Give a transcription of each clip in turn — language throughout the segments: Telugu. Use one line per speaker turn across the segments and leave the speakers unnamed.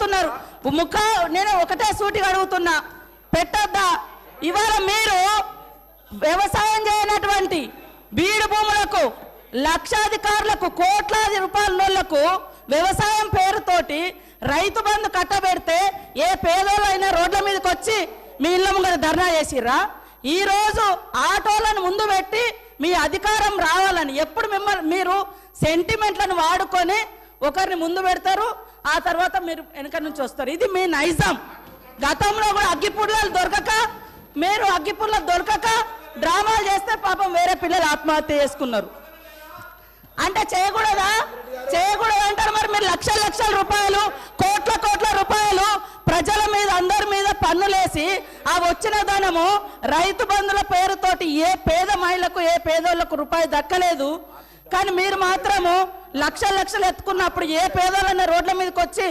అడుగుతున్నారు. నేను ఒకటే సూటిగా అడుగుతున్నా, పెట్టొద్దా? ఇవాళ మీరు వ్యవసాయం చేయనటువంటి బీడు భూములకు, లక్షాధికారులకు, కోట్లాది రూపాయలకు వ్యవసాయం పేరుతోటి రైతు బంధు కట్టబెడితే ఏ పేదోళ్ళైనా రోడ్ల మీదకి వచ్చి మీ ఇళ్ళ ముంగర ధర్నా చేసిర్రా? ఈరోజు ఆటోలను ముందు పెట్టి మీ అధికారం రావాలని ఎప్పుడు మీరు సెంటిమెంట్లను వాడుకొని ఒకరిని ముందు పెడతారు, ఆ తర్వాత మీరు వెనక నుంచి వస్తారు. ఇది మీ నైజం. గతంలో కూడా అగ్గిపుల్లలు దొరకక డ్రామాలు చేస్తే పాపం వేరే పిల్లలు ఆత్మహత్య చేసుకున్నారు. అంటే చేయకూడదా అంటారు. మరి మీరు లక్షల రూపాయలు, కోట్ల రూపాయలు ప్రజల మీద, అందరి మీద పన్నులేసి ఆ వచ్చిన ధనము రైతు బంధుల పేరుతోటి ఏ పేద మహిళకు, ఏ పేదోళ్లకు రూపాయి దక్కలేదు. కానీ మీరు మాత్రము లక్షలు ఎత్తుకున్నప్పుడు ఏ పేదోళ్ళన్న రోడ్ల మీదకి వచ్చి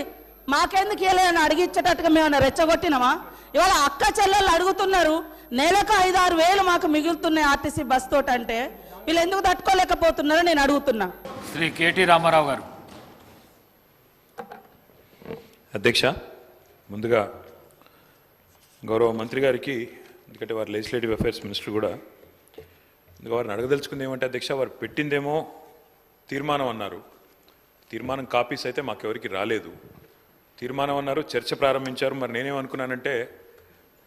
మాకెందుకు ఇవ్వలేదని అడిగించేటట్టుగా మేమన్నా రెచ్చగొట్టినామా? ఇవాళ అక్క చెల్లెళ్ళు అడుగుతున్నారు, నెలకు 5-6 వేలు మాకు మిగులుతున్నాయి ఆర్టీసీ బస్ తోటి. అంటే వీళ్ళు ఎందుకు తట్టుకోలేకపోతున్నారో నేను అడుగుతున్నా.
శ్రీ కేటీ రామారావు గారు.
అధ్యక్ష, ముందుగా గౌరవ మంత్రి గారికి, ఎందుకంటే వారు లెజిస్లేటివ్ అఫైర్స్ మినిస్టర్ కూడా, వారిని అడగదలుచుకుంది ఏమంటే అధ్యక్ష, వారు పెట్టిందేమో తీర్మానం అన్నారు. తీర్మానం కాపీస్ అయితే మాకెవరికి రాలేదు. తీర్మానం అన్నారు, చర్చ ప్రారంభించారు. మరి నేనేమనుకున్నానంటే,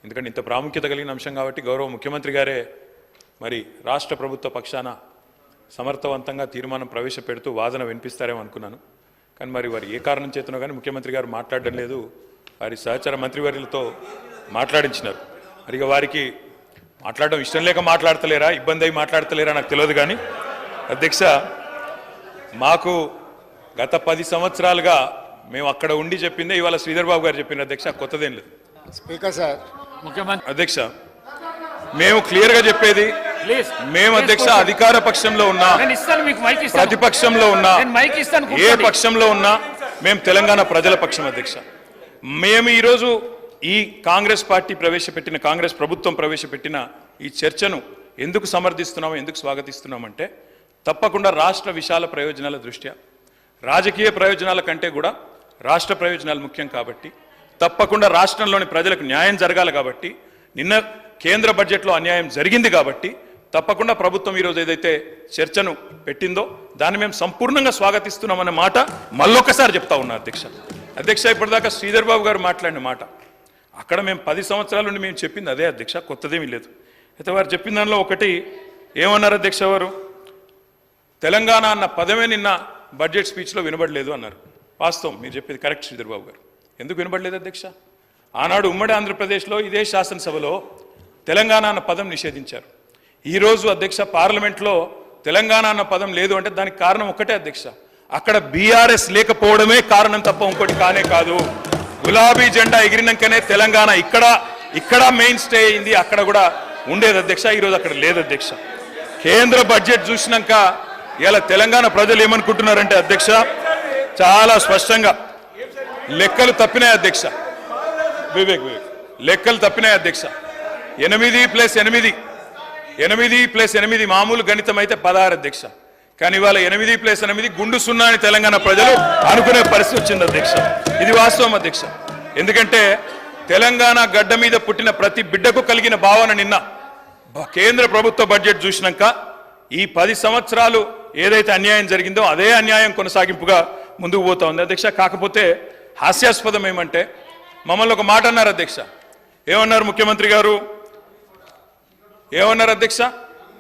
ఎందుకంటే ఇంత ప్రాముఖ్యత కలిగిన అంశం కాబట్టి గౌరవ ముఖ్యమంత్రి గారే మరి రాష్ట్ర ప్రభుత్వ పక్షాన సమర్థవంతంగా తీర్మానం ప్రవేశపెడుతూ వాదన వినిపిస్తారేమో అనుకున్నాను. కానీ మరి వారు ఏ కారణం చేతనో కానీ ముఖ్యమంత్రి గారు మాట్లాడడం లేదు. వారి సహచర మంత్రివర్యులతో మాట్లాడించినారు. మరి ఇక వారికి మాట్లాడడం ఇష్టం లేక మాట్లాడతలేరా, ఇబ్బంది అయి మాట్లాడతలేరా నాకు తెలియదు. కానీ అధ్యక్ష, మాకు గత 10 సంవత్సరాలుగా మేము అక్కడ ఉండి చెప్పిందే ఇవాళ శ్రీధర్ బాబు గారు చెప్పిన అధ్యక్ష, కొత్తదేం లేదు.
స్పీకర్ సార్,
ముఖ్యమంత్రి అధ్యక్ష, మేము క్లియర్ గా చెప్పేది, మేము అధ్యక్ష అధికార పక్షంలో ఉన్నా, ప్రతిపక్షంలో ఉన్నా, ఏ పక్షంలో ఉన్నా మేము తెలంగాణ ప్రజల పక్షం అధ్యక్ష. మేము ఈరోజు ఈ కాంగ్రెస్ పార్టీ ప్రవేశపెట్టిన, కాంగ్రెస్ ప్రభుత్వం ప్రవేశపెట్టిన ఈ చర్చను ఎందుకు సమర్థిస్తున్నామో, ఎందుకు స్వాగతిస్తున్నామంటే, తప్పకుండా రాష్ట్ర విశాల ప్రయోజనాల దృష్ట్యా, రాజకీయ ప్రయోజనాల కంటే కూడా రాష్ట్ర ప్రయోజనాలు ముఖ్యం కాబట్టి, తప్పకుండా రాష్ట్రంలోని ప్రజలకు న్యాయం జరగాలి కాబట్టి, నిన్న కేంద్ర బడ్జెట్లో అన్యాయం జరిగింది కాబట్టి తప్పకుండా ప్రభుత్వం ఈరోజు ఏదైతే చర్చను పెట్టిందో దాన్ని మేము సంపూర్ణంగా స్వాగతిస్తున్నామన్న మాట మళ్ళొకసారి చెప్తా ఉన్నా అధ్యక్ష. ఇప్పటిదాకా శ్రీధర్ బాబు గారు మాట్లాడిన మాట, అక్కడ మేము 10 సంవత్సరాల నుండి మేము చెప్పింది అదే అధ్యక్ష, కొత్తదేమీ లేదు. అయితే వారు చెప్పిన దానిలో ఒకటి ఏమన్నారు అధ్యక్ష, వారు తెలంగాణ అన్న పదమే నిన్న బడ్జెట్ స్పీచ్లో వినబడలేదు అన్నారు. వాస్తవం, మీరు చెప్పేది కరెక్ట్ శ్రీధర్ బాబు గారు. ఎందుకు వినబడలేదు అధ్యక్ష? ఆనాడు ఉమ్మడి ఆంధ్రప్రదేశ్లో ఇదే శాసనసభలో తెలంగాణ అన్న పదం నిషేధించారు. ఈరోజు అధ్యక్ష పార్లమెంట్లో తెలంగాణ అన్న పదం లేదు అంటే దానికి కారణం ఒకటే అధ్యక్ష, అక్కడ బీఆర్ఎస్ లేకపోవడమే కారణం తప్ప ఇంకోటి కానే కాదు. గులాబీ జెండా ఎగిరినాకనే తెలంగాణ ఇక్కడ మెయిన్ స్టే అయింది, అక్కడ కూడా ఉండేది అధ్యక్ష. ఈరోజు అక్కడ లేదు అధ్యక్ష. కేంద్ర బడ్జెట్ చూసినాక ఇలా తెలంగాణ ప్రజలు ఏమనుకుంటున్నారంటే అధ్యక్ష, చాలా స్పష్టంగా లెక్కలు తప్పినాయి అధ్యక్ష. వివేక్ లెక్కలు తప్పినాయి అధ్యక్ష. 8+8 మామూలు గణితం అయితే 16 అధ్యక్ష. కానీ ఇవాళ 8+8 గుండు 0 అని తెలంగాణ ప్రజలు అనుకునే పరిస్థితి వచ్చింది అధ్యక్ష. ఇది వాస్తవం అధ్యక్ష. ఎందుకంటే తెలంగాణ గడ్డ మీద పుట్టిన ప్రతి బిడ్డకు కలిగిన భావన నిన్న కేంద్ర ప్రభుత్వ బడ్జెట్ చూసినాక ఈ 10 సంవత్సరాలు ఏదైతే అన్యాయం జరిగిందో అదే అన్యాయం కొనసాగింపుగా ముందుకు పోతా ఉంది అధ్యక్ష. కాకపోతే హాస్యాస్పదం ఏమంటే, మమ్మల్ని ఒక మాట అన్నారు అధ్యక్ష. ఏమన్నారు ముఖ్యమంత్రి గారు? ఏమన్నారు అధ్యక్ష?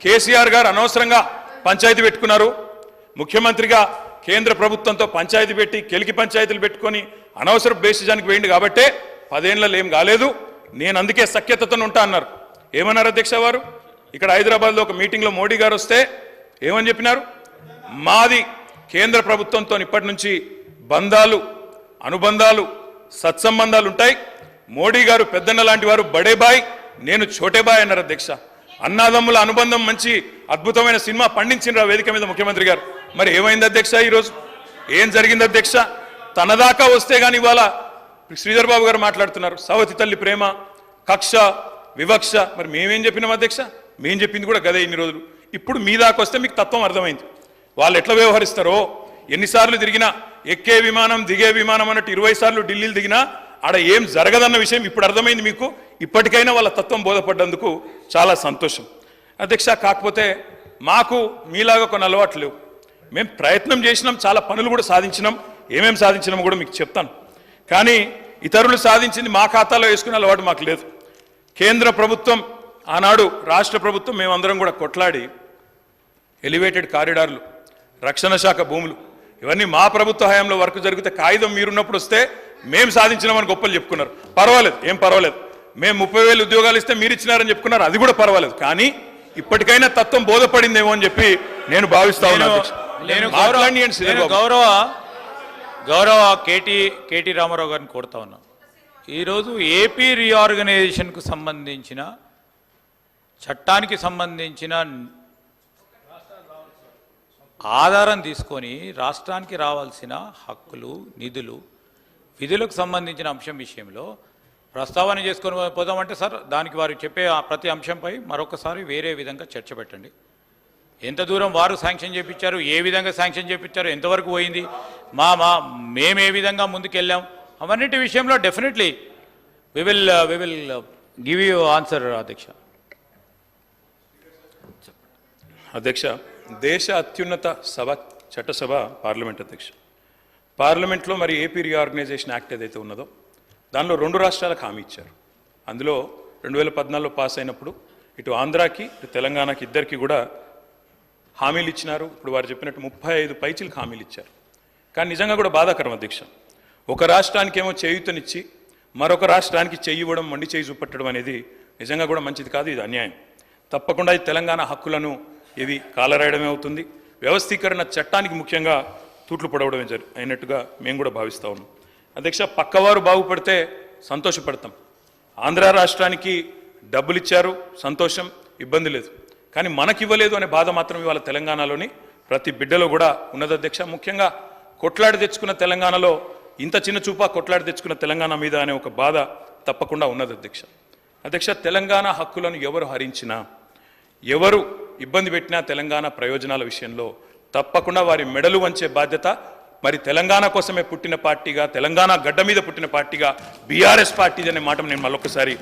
కేసీఆర్ గారు అనవసరంగా పంచాయతీ పెట్టుకున్నారు, ముఖ్యమంత్రిగా కేంద్ర ప్రభుత్వంతో పంచాయతీ పెట్టి కెలికి పంచాయతీలు పెట్టుకొని అనవసర బేసిజానికి వేయండి కాబట్టే 10 ఏళ్లలో ఏం కాలేదు, నేను అందుకే సఖ్యతతో ఉంటా అన్నారు. ఏమన్నారు అధ్యక్ష వారు? ఇక్కడ హైదరాబాద్లో ఒక మీటింగ్లో మోడీ గారు వస్తే ఏమని చెప్పినారు? మాది కేంద్ర ప్రభుత్వంతో ఇప్పటి నుంచి బంధాలు, అనుబంధాలు, సత్సంబంధాలు ఉంటాయి. మోడీ గారు పెద్దన్న లాంటి వారు, బడే బాయ్, నేను చోటే బాయ్ అన్నారు అధ్యక్ష. అన్నాదమ్ముల అనుబంధం మంచి అద్భుతమైన సినిమా పండించిన వేదిక మీద ముఖ్యమంత్రి గారు. మరి ఏమైంది అధ్యక్ష? ఈరోజు ఏం జరిగింది అధ్యక్ష? తనదాకా వస్తే కానీ ఇవాళ శ్రీధర్ బాబు గారు మాట్లాడుతున్నారు సవతి తల్లి ప్రేమ, కక్ష, వివక్ష. మరి మేమేం చెప్పినాం అధ్యక్ష? మేం చెప్పింది కూడా గదే ఇన్ని రోజులు. ఇప్పుడు మీ దాకా వస్తే మీకు తత్వం అర్థమైంది. వాళ్ళు ఎట్లా వ్యవహరిస్తారో, ఎన్నిసార్లు తిరిగినా ఎక్కే విమానం దిగే విమానం అన్నట్టు 20 సార్లు ఢిల్లీలు దిగినా ఆడ ఏం జరగదన్న విషయం ఇప్పుడు అర్థమైంది మీకు. ఇప్పటికైనా వాళ్ళ తత్వం బోధపడ్డందుకు చాలా సంతోషం అధ్యక్ష. కాకపోతే మాకు మీలాగా కొన్ని అలవాట్లు లేవు. మేము ప్రయత్నం చేసినాం, చాలా పనులు కూడా సాధించినాం. ఏమేం సాధించినామో కూడా మీకు చెప్తాను. కానీ ఇతరులు సాధించింది మా ఖాతాలో వేసుకునే అలవాటు మాకు లేదు. కేంద్ర ప్రభుత్వం ఆనాడు, రాష్ట్ర ప్రభుత్వం మేమందరం కూడా కొట్లాడి ఎలివేటెడ్ కారిడార్లు, రక్షణ శాఖ భూములు, ఇవన్నీ మా ప్రభుత్వ హయాంలో వర్క్ జరిగితే కాగితం మీరున్నప్పుడు వస్తే మేము సాధించినామని గొప్పలు చెప్పుకున్నారు. పర్వాలేదు, ఏం పర్వాలేదు. మేము 30,000 ఉద్యోగాలు ఇస్తే మీరు ఇచ్చినారని చెప్పుకున్నారు, అది కూడా పర్వాలేదు. కానీ ఇప్పటికైనా తత్వం బోధపడిందేమో అని చెప్పి నేను భావిస్తా ఉన్నాను.
గౌరవ కేటీ రామారావు గారిని కోరుతా ఉన్నా. ఈరోజు ఏపీ రీఆర్గనైజేషన్కు సంబంధించిన చట్టానికి సంబంధించిన ఆధారం తీసుకొని రాష్ట్రానికి రావాల్సిన హక్కులు, నిధులు, విధులకు సంబంధించిన అంశం విషయంలో ప్రస్తావన చేసుకొని పోదామంటే సార్, దానికి వారు చెప్పే ప్రతి అంశంపై మరొకసారి వేరే విధంగా చర్చ పెట్టండి. ఎంత దూరం వారు శాంక్షన్ చేయించారు, ఏ విధంగా శాంక్షన్ చేయించారు, ఎంతవరకు పోయింది, మేము ఏ విధంగా ముందుకెళ్ళాం, అవన్నిటి విషయంలో definitely we will give you answer అధ్యక్ష.
అధ్యక్ష, దేశ అత్యున్నత సభ చట్టసభ పార్లమెంట్ అధ్యక్ష. పార్లమెంట్లో మరి ఏపీ రీఆర్గనైజేషన్ యాక్ట్ ఏదైతే ఉన్నదో దానిలో 2 రాష్ట్రాలకు హామీ ఇచ్చారు. అందులో 2014లో పాస్ అయినప్పుడు ఇటు ఆంధ్రాకి ఇటు తెలంగాణకి ఇద్దరికి కూడా హామీలు ఇచ్చినారు. ఇప్పుడు వారు చెప్పినట్టు 35 పైచీలకు హామీలు ఇచ్చారు. కానీ నిజంగా కూడా బాధాకరం అధ్యక్ష. ఒక రాష్ట్రానికేమో చేయూతనిచ్చి మరొక రాష్ట్రానికి చెయ్యి ఇవ్వడం, మొండి చేయి చూపట్టడం అనేది నిజంగా కూడా మంచిది కాదు, ఇది అన్యాయం. తప్పకుండా ఈ తెలంగాణ హక్కులను ఇవి కాలరాయడమే అవుతుంది. వ్యవస్థీకరణ చట్టానికి ముఖ్యంగా తూట్లు పడవడమే అయినట్టుగా మేము కూడా భావిస్తూ ఉన్నాం అధ్యక్ష. పక్కవారు బాగుపడితే సంతోషపడతాం. ఆంధ్ర రాష్ట్రానికి డబ్బులు ఇచ్చారు, సంతోషం, ఇబ్బంది లేదు. కానీ మనకివ్వలేదు అనే బాధ మాత్రం ఇవాళ తెలంగాణలోని ప్రతి బిడ్డలో కూడా ఉన్నది అధ్యక్ష. ముఖ్యంగా కొట్లాడి తెచ్చుకున్న తెలంగాణలో ఇంత చిన్న చూపా కొట్లాడి తెచ్చుకున్న తెలంగాణ మీద అనే ఒక బాధ తప్పకుండా ఉన్నది అధ్యక్ష. అధ్యక్ష, తెలంగాణ హక్కులను ఎవరు హరించినా, ఎవరు ఇబ్బంది పెట్టినా తెలంగాణ ప్రయోజనాల విషయంలో తప్పకుండా వారి మెడలు వంచే బాధ్యత మరి తెలంగాణ కోసమే పుట్టిన పార్టీగా, తెలంగాణ గడ్డ మీద పుట్టిన పార్టీగా బీఆర్ఎస్ పార్టీ అనే మాట నేను మళ్ళొకసారి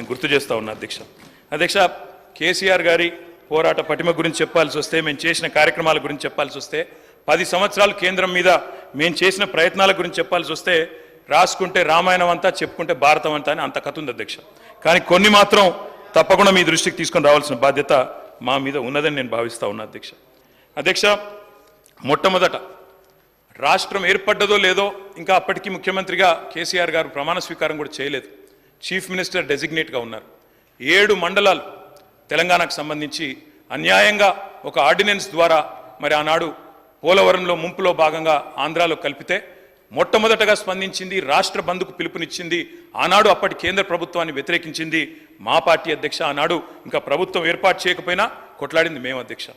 గుర్తు చేస్తా ఉన్నా అధ్యక్ష. అధ్యక్ష, కేసీఆర్ గారి పోరాట పటిమ గురించి చెప్పాల్సి వస్తే, మేము చేసిన కార్యక్రమాల గురించి చెప్పాల్సి వస్తే, 10 సంవత్సరాలు కేంద్రం మీద మేము చేసిన ప్రయత్నాల గురించి చెప్పాల్సి వస్తే, రాసుకుంటే రామాయణం అంతా, చెప్పుకుంటే భారతం అంతా అని అంత కథ ఉంది అధ్యక్ష. కానీ కొన్ని మాత్రం తప్పకుండా మీ దృష్టికి తీసుకొని రావాల్సిన బాధ్యత మా మీద ఉన్నదని నేను భావిస్తా ఉన్నా అధ్యక్ష. అధ్యక్ష, మొట్టమొదట రాష్ట్రం ఏర్పడ్డదో లేదో ఇంకా అప్పటికి ముఖ్యమంత్రిగా కేసీఆర్ గారు ప్రమాణ స్వీకారం కూడా చేయలేదు. చీఫ్ మినిస్టర్ డెసిగ్నేట్గా ఉన్నారు. 7 మండలాలు తెలంగాణకు సంబంధించి అన్యాయంగా ఒక ఆర్డినెన్స్ ద్వారా మరి ఆనాడు పోలవరంలో ముంపులో భాగంగా ఆంధ్రాలో కలిపితే మొట్టమొదటగా స్పందించింది, రాష్ట్ర బంద్కు పిలుపునిచ్చింది, ఆనాడు అప్పటి కేంద్ర ప్రభుత్వాన్ని వ్యతిరేకించింది మా పార్టీ అధ్యక్ష. ఆనాడు ఇంకా ప్రభుత్వం ఏర్పాటు చేయకపోయినా కొట్లాడింది మేము అధ్యక్ష.